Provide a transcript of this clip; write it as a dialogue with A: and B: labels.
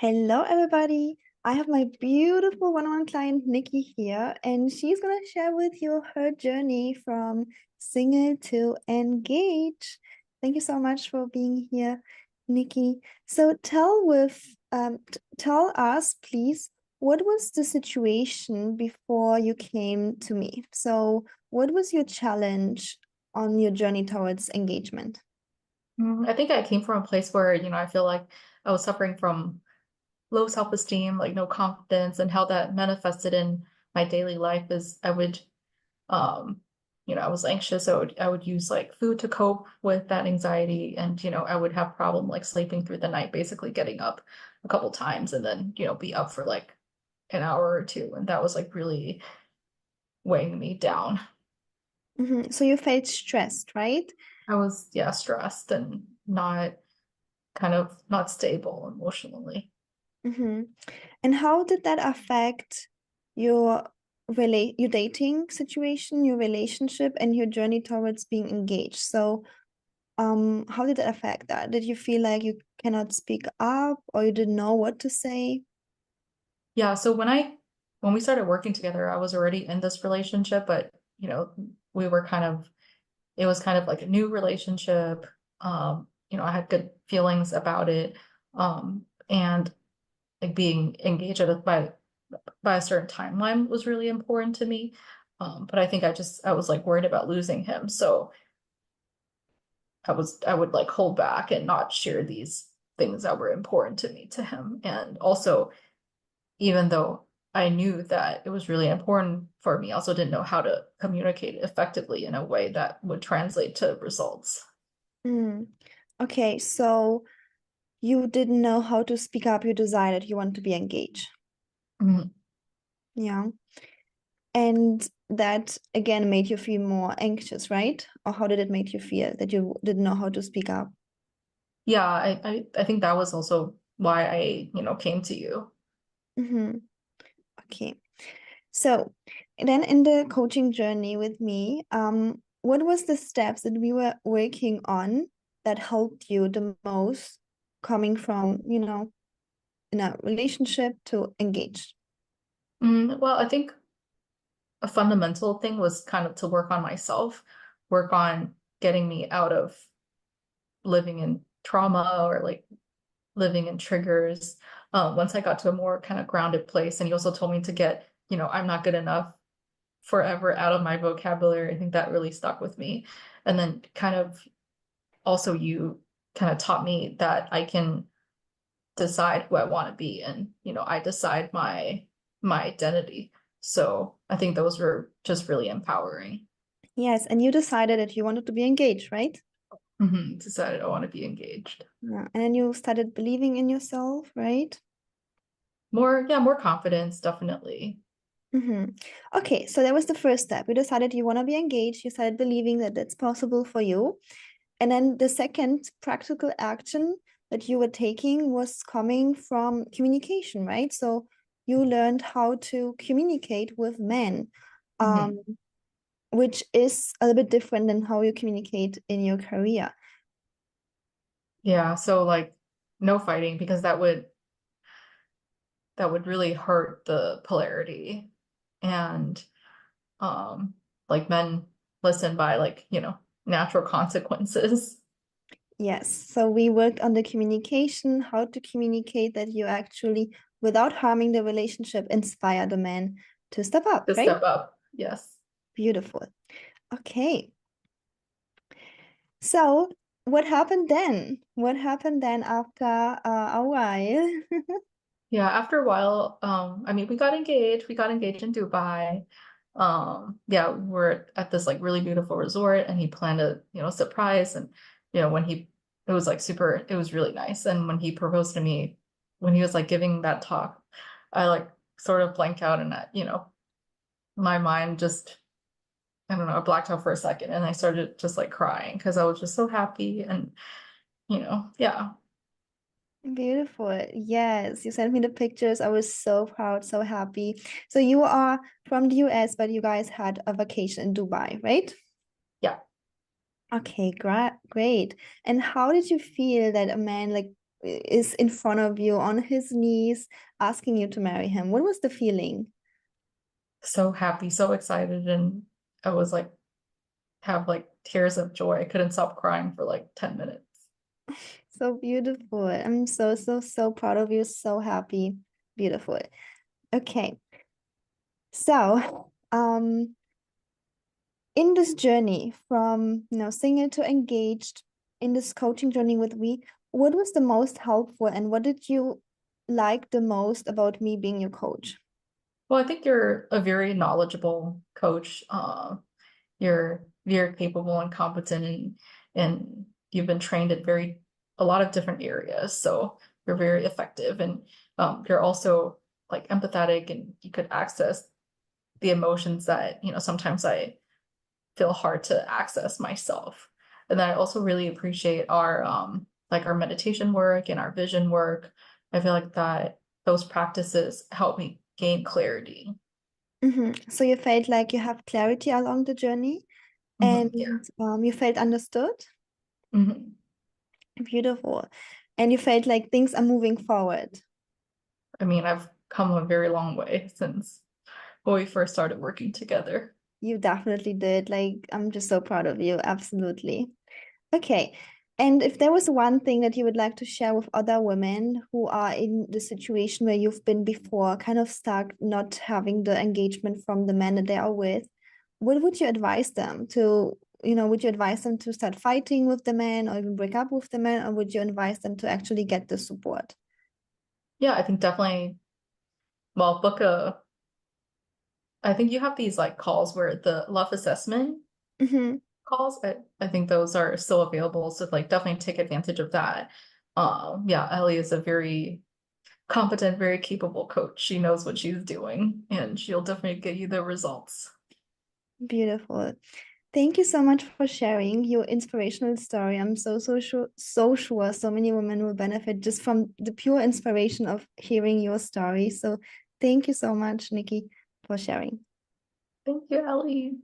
A: Hello, everybody. I have my beautiful one-on-one client, Nikki, here, and she's going to share with you her journey from single to engaged. Thank you so much for being here, Nikki. So tell us, please, what was the situation before you came to me? So, what was your challenge on your journey towards engagement?
B: I think I came from a place where, I feel like I was suffering from low self-esteem, like no confidence, and how that manifested in my daily life is um, I was anxious. So I would use like food to cope with that anxiety. And, I would have problem like sleeping through the night, basically getting up a couple times and then, be up for like an hour or two. And that was like really weighing me down.
A: So you felt stressed, right?
B: I was, yeah, stressed and not stable emotionally.
A: hmm And how did that affect your your dating situation, your relationship, and your journey towards being engaged? So, how did that affect that? Did you feel like you cannot speak up or you didn't know what to say?
B: Yeah, so when we started working together, I was already in this relationship, but we were it was kind of like a new relationship. I had good feelings about it. And like being engaged by a certain timeline was really important to me. But I think I was like worried about losing him. So I would like hold back and not share these things that were important to me to him. And also even though I knew that it was really important for me, I also didn't know how to communicate effectively in a way that would translate to results.
A: Mm. Okay, so you didn't know how to speak up. You decided you want to be engaged.
B: Mhm.
A: Yeah. And that again made you feel more anxious, right? Or how did it make you feel that you didn't know how to speak up?
B: Yeah, I think that was also why I came to you.
A: hmm Okay. So then in the coaching journey with me, what was the steps that we were working on that helped you the most coming from, in a relationship to engaged?
B: Well, I think a fundamental thing was kind of to work on myself, work on getting me out of living in trauma or like living in triggers. Once I got to a more kind of grounded place, and he also told me to get, I'm not good enough forever out of my vocabulary. I think that really stuck with me. And then kind of also you kind of taught me that I can decide who I want to be and I decide my identity. So I think those were just really empowering.
A: Yes, and you decided that you wanted to be engaged, right?
B: Decided I want to be engaged.
A: Yeah. And then you started believing in yourself, right?
B: More confidence, definitely.
A: hmm Okay, so that was the first step. You decided you want to be engaged. You started believing that that's possible for you. And then the second practical action that you were taking was coming from communication, right? So you learned how to communicate with men,
B: hmm
A: um, which is a little bit different than how you communicate in your career.
B: Yeah, so like no fighting because that would really hurt the polarity. And um like men listen by like, natural consequences.
A: Yes. So we worked on the communication, how to communicate that you actually, without harming the relationship, inspire the man to step up,
B: To
A: right?
B: step up. Yes.
A: Beautiful. Okay. So, what happened then? What happened then after a while?
B: Yeah, after a while, I mean, we got engaged in Dubai. Yeah, we're at this like really beautiful resort and he planned a, surprise. And, when it was like super, it was really nice. And when he proposed to me, when he was like giving that talk, I like sort of blanked out and, my mind just, I don't know, I blacked out for a second and I started just like crying because I was just so happy and, yeah.
A: Beautiful. Yes, you sent me the pictures. I was so proud, so happy. So you are from the US, but you guys had a vacation in Dubai, right?
B: Yeah.
A: Okay, great. And how did you feel that a man like is in front of you on his knees asking you to marry him? What was the feeling?
B: So happy, so excited, and I was like have like tears of joy. I couldn't stop crying for like 10 minutes.
A: So beautiful. I'm so, so, so proud of you. So happy. Beautiful. Okay. So, in this journey from, single to engaged, in this coaching journey with me, what was the most helpful and what did you like the most about me being your coach?
B: Well, I think you're a very knowledgeable coach. You're very capable and competent, and you've been trained in a lot of different areas. So you're very effective, and you're also like empathetic, and you could access the emotions that, sometimes I feel hard to access myself. And then I also really appreciate our like our meditation work and our vision work. I feel like that those practices help me gain clarity.
A: So you felt like you have clarity along the journey and
B: Yeah.
A: you felt understood?
B: hmm
A: Beautiful. And you felt like things are moving forward.
B: I mean, I've come a very long way since when we first started working together.
A: You definitely did. Like, I'm just so proud of you. Absolutely. Okay. And if there was one thing that you would like to share with other women who are in the situation where you've been before, kind of stuck, not having the engagement from the men that they are with, what would you advise them to, would you advise them to start fighting with the men or even break up with the men, or would you advise them to actually get the support?
B: Yeah, I think definitely, well, I think you have these like calls where the love assessment
A: Mm-hmm.
B: calls. I think those are still available. So like definitely take advantage of that. Yeah, Ellie is a very competent, very capable coach. She knows what she's doing and she'll definitely get you the results.
A: Beautiful. Thank you so much for sharing your inspirational story. I'm so sure so many women will benefit just from the pure inspiration of hearing your story. So thank you so much, Nikki, for sharing.
B: Thank you, Ellie.